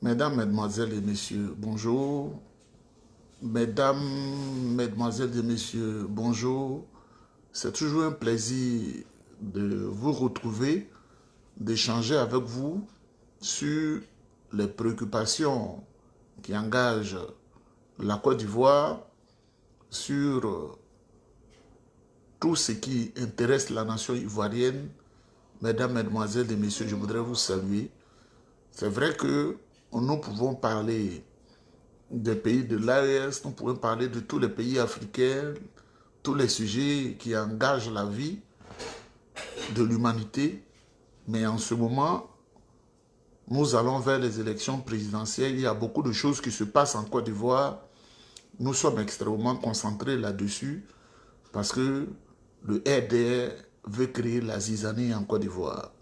Mesdames, Mesdemoiselles et Messieurs, bonjour. Mesdames, Mesdemoiselles et Messieurs, bonjour. C'est toujours un plaisir de vous retrouver, d'échanger avec vous sur les préoccupations qui engagent la Côte d'Ivoire, sur tout ce qui intéresse la nation ivoirienne. Mesdames, Mesdemoiselles et Messieurs, je voudrais vous saluer. C'est vrai que nous pouvons parler des pays de l'AES, nous pouvons parler de tous les pays africains, tous les sujets qui engagent la vie de l'humanité. Mais en ce moment, nous allons vers les élections présidentielles. Il y a beaucoup de choses qui se passent en Côte d'Ivoire. Nous sommes extrêmement concentrés là-dessus parce que le RDR veut créer la zizanie en Côte d'Ivoire.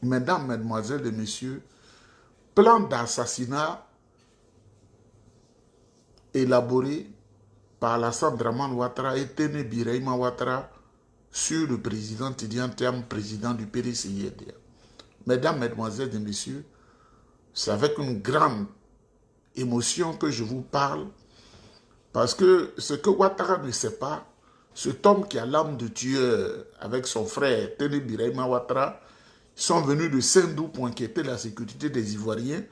Mesdames, Mesdemoiselles et Messieurs, plan d'assassinat élaboré par Alassane Dramane Ouattara et Téné Birahima Ouattara sur le président Tidiane Thiam, président du PDCI-RDA. Mesdames, Mesdemoiselles et Messieurs, c'est avec une grande émotion que je vous parle, parce que ce que Ouattara ne sait pas, cet homme qui a l'âme de tueur avec son frère Téné Birahima Ouattara, sont venus de Sendou pour inquiéter la sécurité des Ivoiriens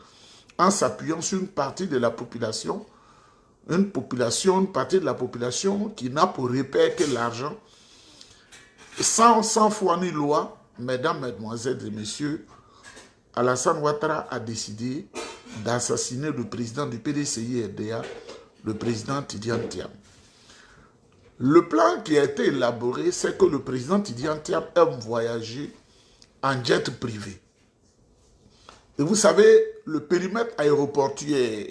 en s'appuyant sur une partie de la population, une partie de la population qui n'a pour repère que l'argent. Sans foi ni loi, mesdames, mesdemoiselles et messieurs, Alassane Ouattara a décidé d'assassiner le président du PDCI-RDA, le président Tidiane Thiam. Le plan qui a été élaboré, c'est que le président Tidiane Thiam aime voyager en jet privé. Et vous savez, le périmètre aéroportuaire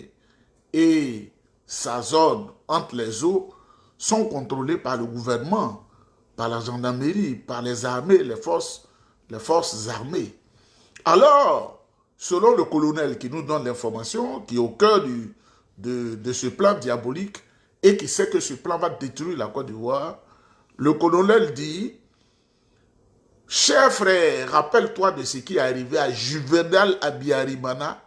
et sa zone entre les eaux sont contrôlés par le gouvernement, par la gendarmerie, par les armées, les forces armées. Alors, selon le colonel qui nous donne l'information, qui est au cœur de ce plan diabolique et qui sait que ce plan va détruire la Côte d'Ivoire, le colonel dit: cher frère, rappelle-toi de ce qui est arrivé à Juvenal Abiyarimana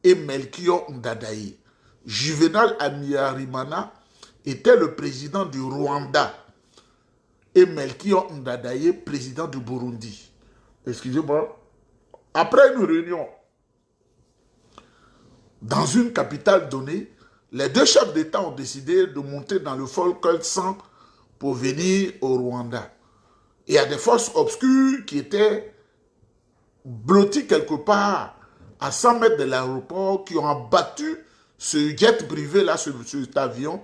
et Melchior Ndadaye. Juvenal Abiyarimana était le président du Rwanda et Melchior Ndadaye, président du Burundi. Excusez-moi. Après une réunion dans une capitale donnée, les deux chefs d'État ont décidé de monter dans le Falkland 100 pour venir au Rwanda. Il y a des forces obscures qui étaient blotties quelque part à 100 mètres de l'aéroport, qui ont abattu ce jet privé-là, cet avion,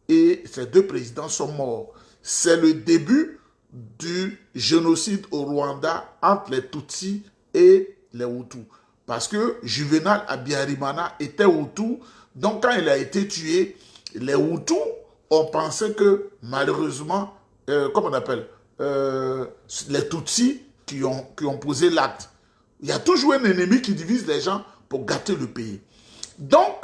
et ces deux présidents sont morts. C'est le début du génocide au Rwanda entre les Tutsis et les Hutus. Parce que Juvenal Abiyarimana était Hutu, donc quand il a été tué, les Hutus ont pensé que malheureusement, comment on appelle, les Tutsis qui ont posé l'acte. Il y a toujours un ennemi qui divise les gens pour gâter le pays. Donc,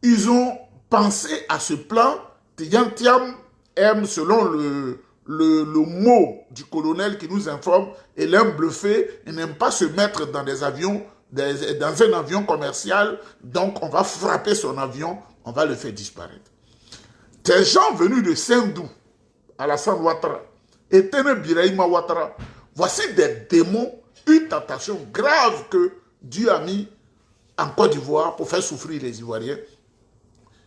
ils ont pensé à ce plan. Tidiane Thiam aime, selon le mot du colonel qui nous informe, il aime bluffer, il n'aime pas se mettre dans des avions, dans un avion commercial, donc on va frapper son avion, on va le faire disparaître. Des gens venus de Sendou, Alassane Ouattara, et Téné Birahima Ouattara, voici des démons, une tentation grave que Dieu a mis en Côte d'Ivoire pour faire souffrir les Ivoiriens.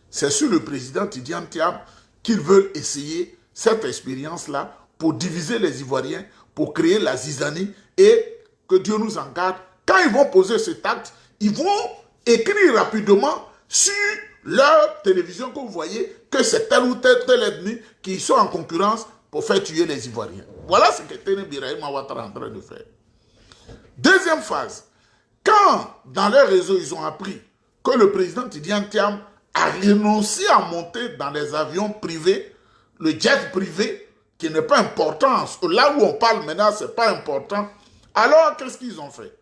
C'est sur le président Tidiane Thiam qu'ils veulent essayer cette expérience-là pour diviser les Ivoiriens, pour créer la zizanie, et que Dieu nous en garde. Quand ils vont poser cet acte, ils vont écrire rapidement sur leur télévision que vous voyez que c'est tel ou tel ennemi qui sont en concurrence pour faire tuer les Ivoiriens. Voilà ce que Téné Birahima Ouattara est en train de faire. Deuxième phase, quand dans leur réseau ils ont appris que le président Tidiane Thiam a renoncé à monter dans les avions privés, le jet privé, qui n'est pas important, là où on parle maintenant, ce n'est pas important, alors qu'est-ce qu'ils ont fait?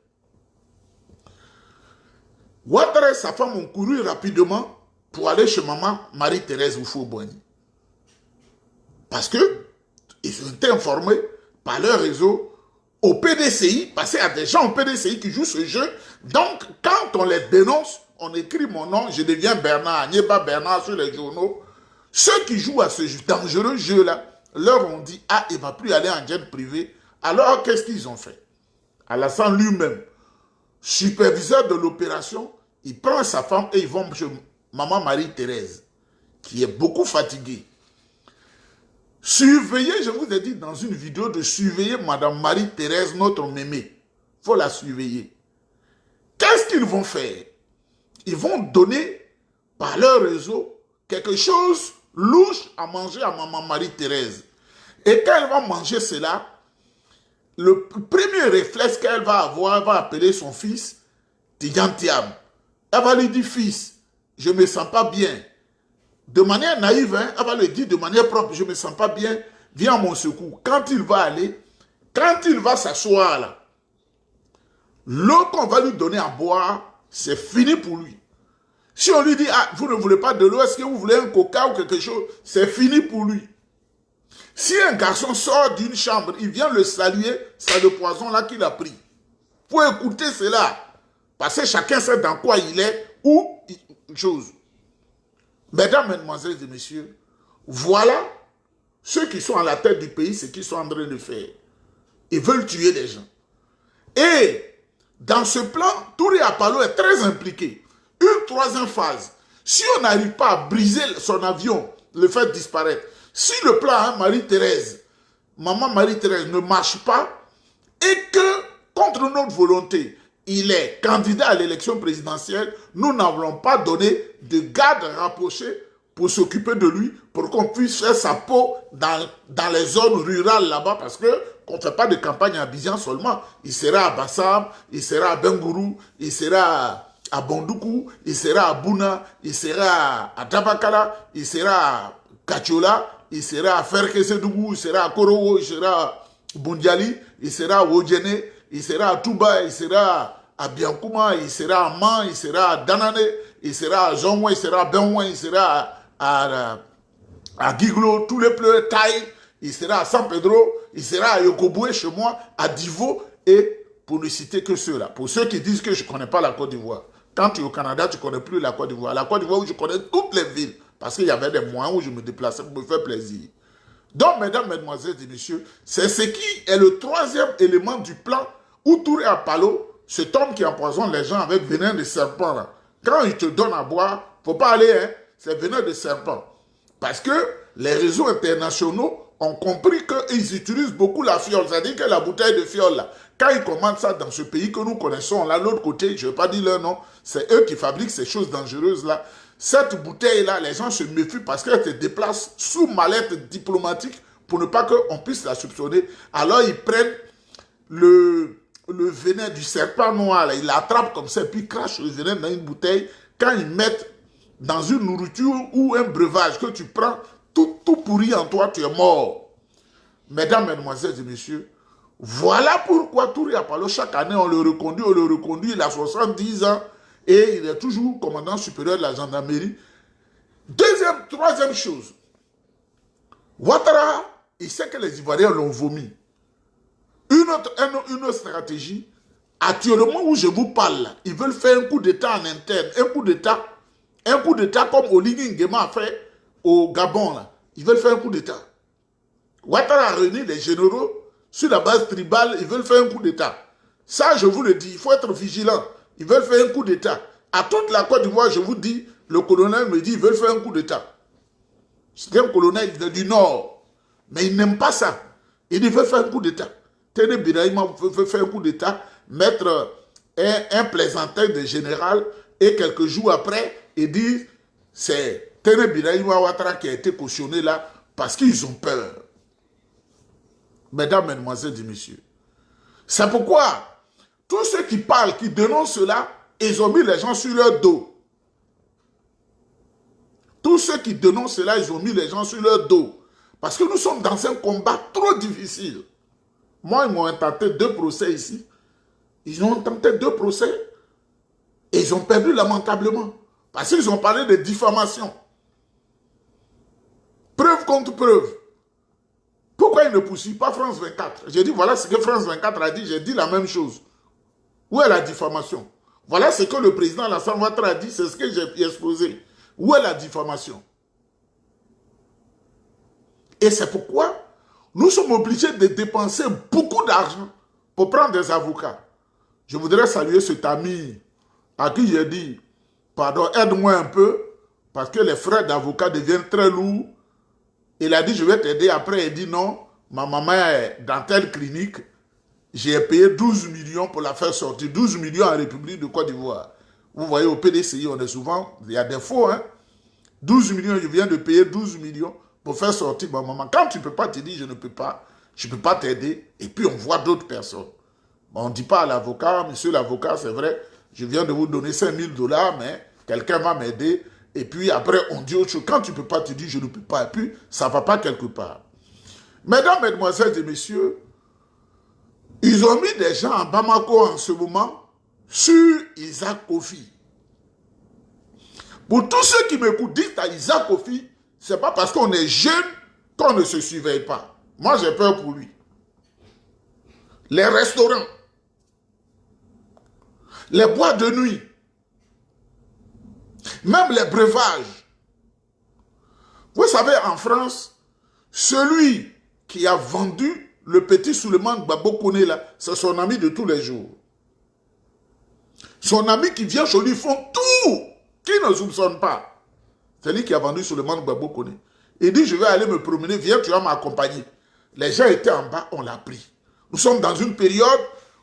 Ouattara et sa femme ont couru rapidement pour aller chez maman Marie-Thérèse Houphouët-Boigny. Parce qu'ils ont été informés par leur réseau au PDCI, parce qu'il y a des gens au PDCI qui jouent ce jeu. Donc, quand on les dénonce, on écrit mon nom, je deviens Bernard, Nieba Bernard sur les journaux. Ceux qui jouent à ce dangereux jeu-là, leur ont dit, ah, il ne va plus aller en jet privé. Alors, qu'est-ce qu'ils ont fait? Alassane lui-même, superviseur de l'opération, il prend sa femme et ils vont chez maman Marie-Thérèse, qui est beaucoup fatiguée. Surveiller, je vous ai dit dans une vidéo de surveiller Madame Marie-Thérèse, notre mémé. Il faut la surveiller. Qu'est-ce qu'ils vont faire? Ils vont donner par leur réseau quelque chose louche à manger à maman Marie-Thérèse. Et quand elle va manger cela, le premier réflexe qu'elle va avoir, elle va appeler son fils Tidiane Thiam. Elle va lui dire, fils, je ne me sens pas bien. De manière naïve, hein, elle va le dire de manière propre, je ne me sens pas bien, viens à mon secours. Quand il va aller, quand il va s'asseoir là, l'eau qu'on va lui donner à boire, c'est fini pour lui. Si on lui dit, ah, vous ne voulez pas de l'eau, est-ce que vous voulez un coca ou quelque chose, c'est fini pour lui. Si un garçon sort d'une chambre, il vient le saluer, c'est le poison là qu'il a pris. Il faut écouter cela. Parce que chacun sait dans quoi il est ou chose. Mesdames, mesdemoiselles et messieurs, voilà ceux qui sont à la tête du pays, ce qu'ils sont en train de faire. Ils veulent tuer les gens. Et dans ce plan, Touré Apalo est très impliqué. Une troisième phase. Si on n'arrive pas à briser son avion, le faire disparaître, si le plan hein, Marie-Thérèse, maman Marie-Thérèse ne marche pas, et que, contre notre volonté, il est candidat à l'élection présidentielle, nous n'avons pas donné de garde rapproché pour s'occuper de lui, pour qu'on puisse faire sa peau dans les zones rurales là-bas, parce qu'on ne fait pas de campagne à Abidjan seulement. Il sera à Bassam, il sera à Bengourou, il sera à Bondoukou, il sera à Bouna, il sera à Tabakala, il sera à Kachiola, il sera à Ferkesedougou, il sera à Korowo, il sera à Bundiali, il sera à Wodjene, il sera à Touba, il sera à Biankouma, il sera à Man, il sera à Danane, il sera à Zongwe, il sera à Benouin, il sera à Giglo, tous les pleurs taille, il sera à San Pedro, il sera à Yokoboué chez moi, à Divo, et pour ne citer que ceux-là. Pour ceux qui disent que je ne connais pas la Côte d'Ivoire. Quand tu es au Canada, tu ne connais plus la Côte d'Ivoire. La Côte d'Ivoire où je connais toutes les villes, parce qu'il y avait des moyens où je me déplaçais pour me faire plaisir. Donc, mesdames, mesdemoiselles et messieurs, c'est ce qui est le troisième élément du plan où Touré Apalo, cet homme qui empoisonne les gens avec venin de serpent, là, quand il te donne à boire, il ne faut pas aller, hein, c'est venin de serpent. Parce que les réseaux internationaux ont compris qu'ils utilisent beaucoup la fiole. C'est-à-dire que la bouteille de fiole, là, quand ils commandent ça dans ce pays que nous connaissons, là, l'autre côté, je ne vais pas dire leur nom, c'est eux qui fabriquent ces choses dangereuses-là. Cette bouteille-là, les gens se méfient parce qu'elle se déplace sous mallette diplomatique pour ne pas qu'on puisse la soupçonner. Alors, ils prennent le venin du serpent noir, là, ils l'attrapent comme ça, et puis ils crachent le venin dans une bouteille. Quand ils mettent dans une nourriture ou un breuvage que tu prends, tout pourri en toi, tu es mort. Mesdames, mesdemoiselles et messieurs, voilà pourquoi Touré Apalo, chaque année, on le reconduit, il a 70 ans, et il est toujours commandant supérieur de la gendarmerie. Troisième chose, Ouattara, il sait que les Ivoiriens l'ont vomi. Une autre stratégie, actuellement où je vous parle, là, ils veulent faire un coup d'État en interne, un coup d'État comme Oligui Nguema a fait au Gabon. Là. Ils veulent faire un coup d'État. Ouattara a réuni les généraux sur la base tribale, ils veulent faire un coup d'État. Ça, je vous le dis, il faut être vigilant. Ils veulent faire un coup d'État. À toute la Côte d'Ivoire, je vous dis, le colonel me dit, ils veulent faire un coup d'État. C'est un colonel du Nord. Mais il n'aime pas ça. Il veut faire un coup d'État. Téné Birahima veut faire un coup d'État, mettre un plaisantin de général, et quelques jours après, il dit, c'est Téné Birahima Ouattara qui a été cautionné là, parce qu'ils ont peur. Mesdames, mesdemoiselles et messieurs, c'est pourquoi tous ceux qui parlent, qui dénoncent cela, ils ont mis les gens sur leur dos. Tous ceux qui dénoncent cela, ils ont mis les gens sur leur dos. Parce que nous sommes dans un combat trop difficile. Moi, ils m'ont tenté 2 procès ici. Ils ont tenté 2 procès. Et ils ont perdu lamentablement. Parce qu'ils ont parlé de diffamation. Preuve contre preuve. Pourquoi il ne poursuit pas France 24? J'ai dit, voilà ce que France 24 a dit, j'ai dit la même chose. Où est la diffamation? Voilà ce que le président Alassane Ouattara a dit, c'est ce que j'ai exposé. Où est la diffamation? Et c'est pourquoi nous sommes obligés de dépenser beaucoup d'argent pour prendre des avocats. Je voudrais saluer cet ami à qui j'ai dit, pardon, aide-moi un peu, parce que les frais d'avocat deviennent très lourds. Il a dit, je vais t'aider. Après, il dit, non, ma maman est dans telle clinique. J'ai payé 12 millions pour la faire sortir. 12 millions en République de Côte d'Ivoire. Vous voyez, au PDCI, on est souvent, il y a des faux, hein. 12 millions, je viens de payer 12 millions pour faire sortir ma maman. Quand tu ne peux pas te dire, je ne peux pas, je ne peux pas t'aider, et puis on voit d'autres personnes. On ne dit pas à l'avocat, monsieur l'avocat, c'est vrai, je viens de vous donner 5 000 $, mais quelqu'un va m'aider. Et puis après, on dit autre chose. Quand tu ne peux pas, tu dis, je ne peux pas. Et puis, ça ne va pas quelque part. Mesdames, mesdemoiselles et messieurs, ils ont mis des gens à Bamako en ce moment sur Isaac Kofi. Pour tous ceux qui m'écoutent, dites à Isaac Kofi, ce n'est pas parce qu'on est jeune qu'on ne se surveille pas. Moi, j'ai peur pour lui. Les restaurants, les boîtes de nuit, même les breuvages. Vous savez, en France, celui qui a vendu le petit Souleymane Gbagbo Koné là, c'est son ami de tous les jours. Son ami qui vient chez lui, font tout, qui ne soupçonne pas. C'est lui qui a vendu Souleymane Gbagbo Koné. Il dit, je vais aller me promener, viens, tu vas m'accompagner. Les gens étaient en bas, on l'a pris. Nous sommes dans une période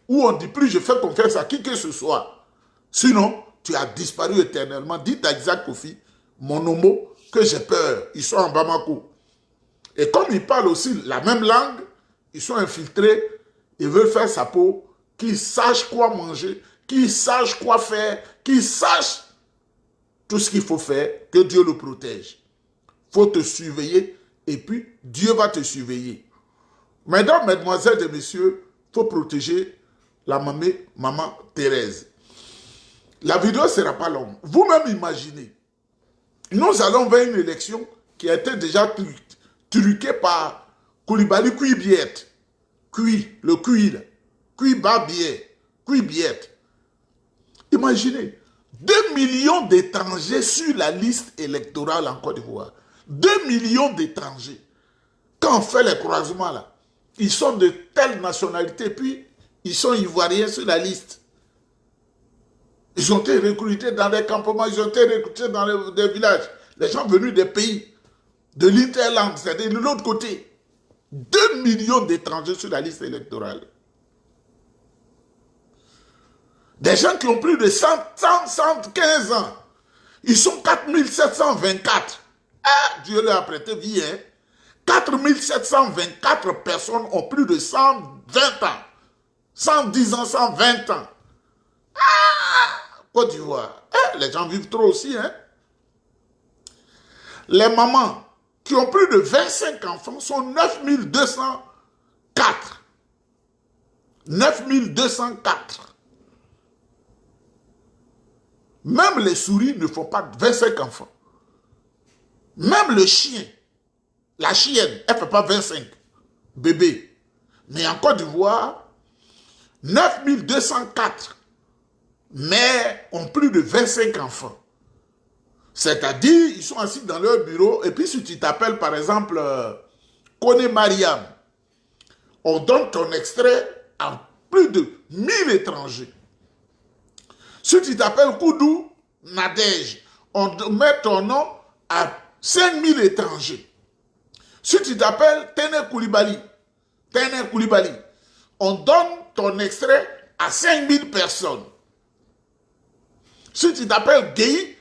où on ne dit plus, je fais confiance à qui que ce soit. Sinon, tu as disparu éternellement. Dites à Isaac Kofi, mon homo, que j'ai peur. Ils sont en Bamako. Et comme ils parlent aussi la même langue, ils sont infiltrés, ils veulent faire sa peau, qu'ils sachent quoi manger, qu'ils sachent quoi faire, qu'ils sachent tout ce qu'il faut faire, que Dieu le protège. Il faut te surveiller et puis Dieu va te surveiller. Mesdames, mesdemoiselles et messieurs, il faut protéger la maman Thérèse. La vidéo ne sera pas longue. Vous-même imaginez, nous allons vers une élection qui a été déjà truquée par Koulibaly Kouibiet. Le Kui, Kouibiet. Imaginez, 2 millions d'étrangers sur la liste électorale en Côte d'Ivoire. 2 millions d'étrangers. Quand on fait les croisements là, ils sont de telle nationalité, puis ils sont ivoiriens sur la liste. Ils ont été recrutés dans des campements, ils ont été recrutés dans des villages. Les gens venus des pays de l'Interland, c'est-à-dire de l'autre côté. 2 millions d'étrangers sur la liste électorale. Des gens qui ont plus de 115 ans. Ils sont 4724. Ah, Dieu leur a prêté vie, hein. 4724 personnes ont plus de 120 ans. 110 ans, 120 ans. Ah, Côte d'Ivoire. Les gens vivent trop aussi, hein. Les mamans qui ont plus de 25 enfants sont 9204. 9204. Même les souris ne font pas 25 enfants. Même le chien, la chienne, elle ne fait pas 25 bébés. Mais en Côte d'Ivoire, 9204 mères ont plus de 25 enfants. C'est-à-dire, ils sont assis dans leur bureau, et puis si tu t'appelles par exemple Koné Mariam, on donne ton extrait à plus de 1000 étrangers. Si tu t'appelles Koudou Nadège, on met ton nom à 5000 étrangers. Si tu t'appelles Téné Koulibaly, on donne ton extrait à 5000 personnes. Si tu t'appelles Gueye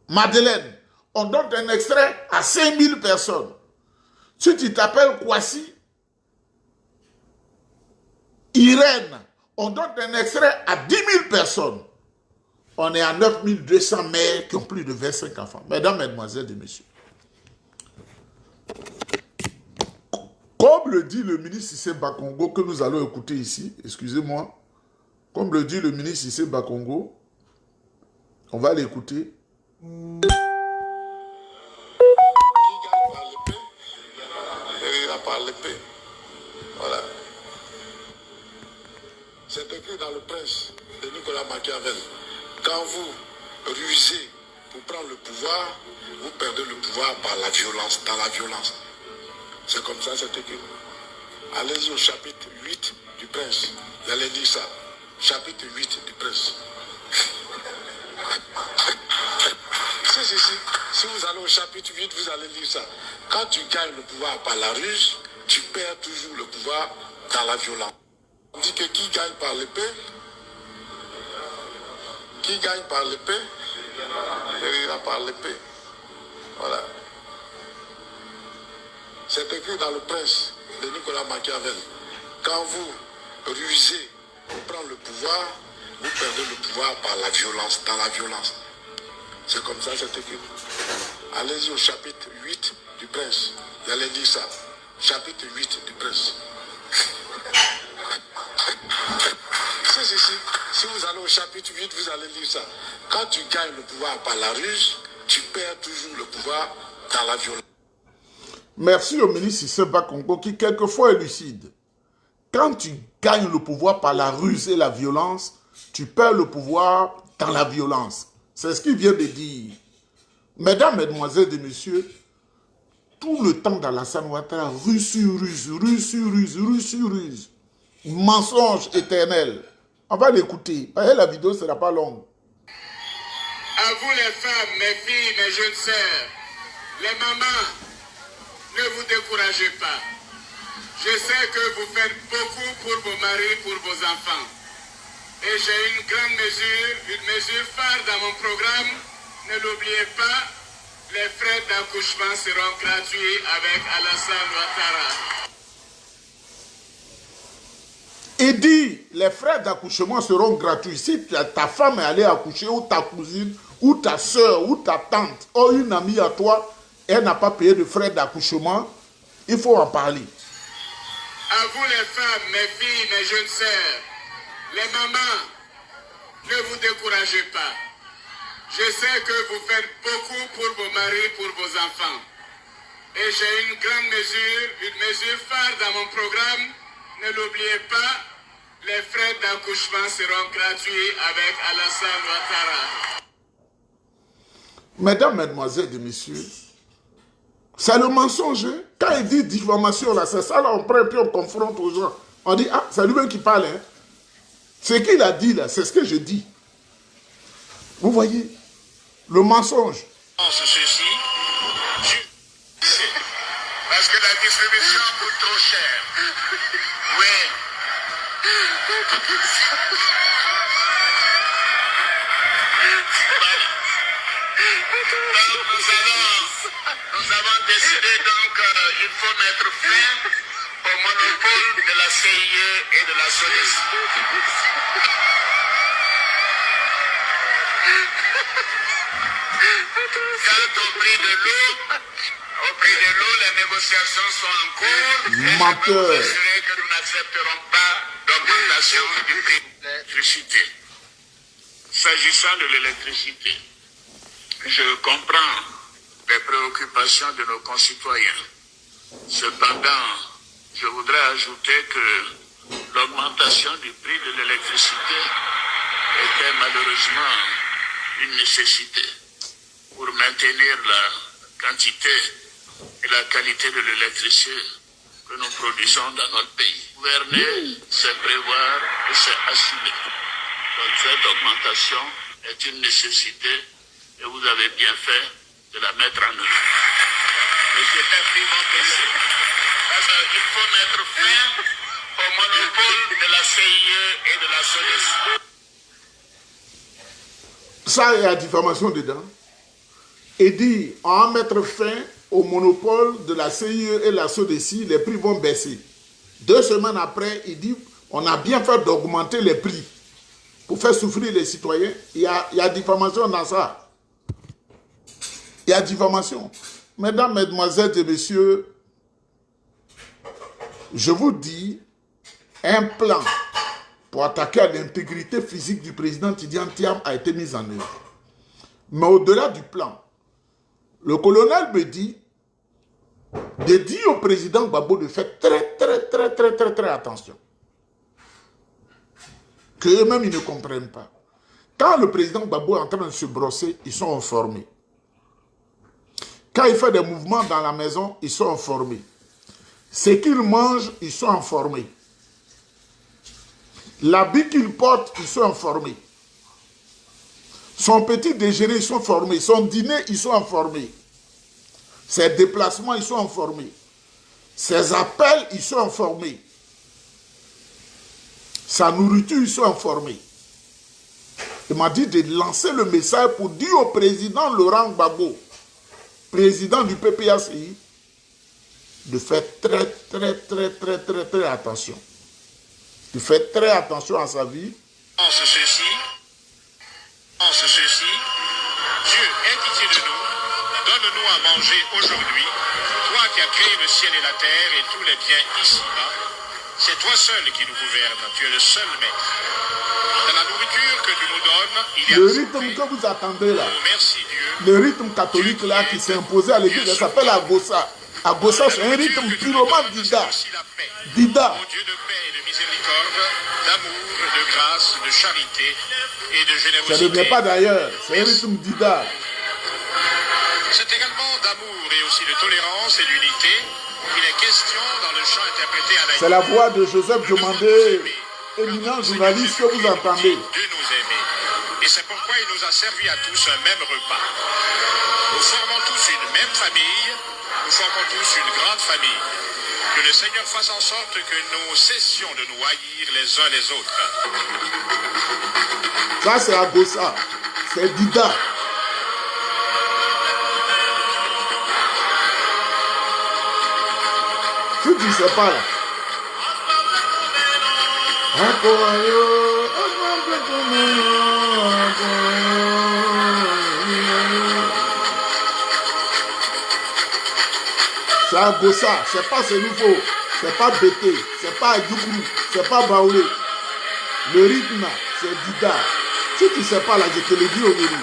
Madeleine, on donne un extrait à 5000 personnes. Si tu t'appelles Kwasi Irène, on donne un extrait à 10 000 personnes. On est à 9200 mères qui ont plus de 25 enfants. Mesdames, mesdemoiselles et messieurs. Comme le dit le ministre Cissé Bakongo, que nous allons écouter ici, excusez-moi, comme le dit le ministre Cissé Bakongo, on va l'écouter. par l'épée. Voilà. C'est écrit dans le Prince de Nicolas Machiavel. Quand vous rusez pour prendre le pouvoir, vous perdez le pouvoir par la violence, dans la violence. C'est comme ça, c'est écrit. Allez-y au chapitre 8 du Prince. Vous allez lire ça. Chapitre 8 du Prince. Si vous allez au chapitre 8, vous allez lire ça. Quand tu gagnes le pouvoir par la ruse, tu perds toujours le pouvoir dans la violence. On dit que qui gagne par l'épée, périra par l'épée. Voilà. C'est écrit dans le Prince de Nicolas Machiavel. Quand vous rusez pour prendre le pouvoir, vous perdez le pouvoir par la violence, dans la violence. C'est comme ça, c'est écrit. Allez-y au chapitre 8 du Prince. Vous allez lire ça. Chapitre 8 du Prince. Si vous allez au chapitre 8, vous allez lire ça. Quand tu gagnes le pouvoir par la ruse, tu perds toujours le pouvoir dans la violence. Merci au ministre Cissé Bakongo qui quelquefois est lucide. Quand tu gagnes le pouvoir par la ruse et la violence, tu perds le pouvoir dans la violence. C'est ce qu'il vient de dire. Mesdames, mesdemoiselles et messieurs, tout le temps dans la Ouattara, ruse sur ruse, ruse sur ruse, ruse sur ruse. Mensonge éternel. On va l'écouter. La vidéo ne sera pas longue. À vous les femmes, mes filles, mes jeunes sœurs, les mamans, ne vous découragez pas. Je sais que vous faites beaucoup pour vos maris, pour vos enfants. Et j'ai une grande mesure, une mesure phare dans mon programme. Ne l'oubliez pas, les frais d'accouchement seront gratuits avec Alassane Ouattara. Il dit, les frais d'accouchement seront gratuits. Si ta femme est allée accoucher, ou ta cousine, ou ta soeur, ou ta tante, ou une amie à toi, elle n'a pas payé de frais d'accouchement, il faut en parler. À vous les femmes, mes filles, mes jeunes sœurs, les mamans, ne vous découragez pas. Je sais que vous faites beaucoup pour vos maris, pour vos enfants. Et j'ai une grande mesure, une mesure phare dans mon programme. Ne l'oubliez pas, les frais d'accouchement seront gratuits avec Alassane Ouattara. Mesdames, mesdemoiselles et messieurs, c'est le mensonge. Quand il dit diffamation, là, c'est ça, là, on prend et puis on confronte aux gens. On dit, ah, c'est lui-même qui parle. Hein. Ce qu'il a dit, là, c'est ce que je dis. Vous voyez, le mensonge. Ceci, parce que la distribution coûte trop cher. Oui. Nous avons décidé donc il faut mettre fin au monopole de la CIE et de la SODES. Quant au prix de l'eau, les négociations sont en cours. Et je peux vous assurer que nous n'accepterons pas d'augmentation du prix de l'électricité. S'agissant de l'électricité, je comprends les préoccupations de nos concitoyens. Cependant, je voudrais ajouter que l'augmentation du prix de l'électricité était malheureusement une nécessité pour maintenir la quantité et la qualité de l'électricité que nous produisons dans notre pays. Gouverner, c'est prévoir et c'est assumer. Donc cette augmentation est une nécessité et vous avez bien fait de la mettre en œuvre. Mais ces prix vont baisser. Parce qu'il faut mettre fin au monopole de la CIE et de la SODES. Ça, il y a diffamation dedans. Et dit, on va mettre fin au monopole de la CIE et la SODES, les prix vont baisser. 2 semaines après, il dit, on a bien fait d'augmenter les prix pour faire souffrir les citoyens. Il y a diffamation dans ça. Il y a diffamation. Mesdames, mesdemoiselles et messieurs, je vous dis, un plan pour attaquer à l'intégrité physique du président Tidiane Thiam a été mis en œuvre. Mais au-delà du plan, le colonel me dit, de dire au président Gbagbo de faire très attention. Qu'eux-mêmes, ils ne comprennent pas. Quand le président Gbagbo est en train de se brosser, ils sont informés. Quand il fait des mouvements dans la maison, ils sont informés. Ce qu'il mange, ils sont informés. L'habit qu'il porte, ils sont informés. Son petit déjeuner, ils sont informés. Son dîner, ils sont informés. Ses déplacements, ils sont informés. Ses appels, ils sont informés. Sa nourriture, ils sont informés. Il m'a dit de lancer le message pour dire au président Laurent Gbagbo, président du PPACI, de faire très attention. De faire très attention à sa vie. Dieu, aie pitié de nous, donne-nous à manger aujourd'hui, toi qui as créé le ciel et la terre et tous les biens ici-bas. C'est toi seul qui nous gouverne, tu es le seul maître. Dans la nourriture que tu nous donnes, il y a le rythme que vous attendez là, merci Dieu, le rythme catholique là qui s'est imposé à l'église, ça s'appelle Agosa. Agosa, c'est un rythme purement Dida. Dida. ô Dieu de paix et de miséricorde, d'amour, de grâce, de charité et de générosité. Ça ne vient pas d'ailleurs, c'est un rythme Dida. C'est également d'amour et aussi de tolérance et d'unité qu'il est question dans le chant interprété à la C'est la voix de Joseph Diomandé, éminent journaliste que vous entendez. Dieu nous aimait. Et c'est pourquoi il nous a servi à tous un même repas. Nous formons tous une même famille, nous formons tous une grande famille. Que le Seigneur fasse en sorte que nous cessions de nous haïr les uns les autres. Ça c'est Agosa, c'est Dida. Si tu ne sais pas là. C'est Agosa, c'est pas ce nouveau, c'est pas Bété, c'est pas Djougou, c'est pas Baoulé. Le rythme, c'est Dida. Si tu ne sais pas là, je te le dis aujourd'hui.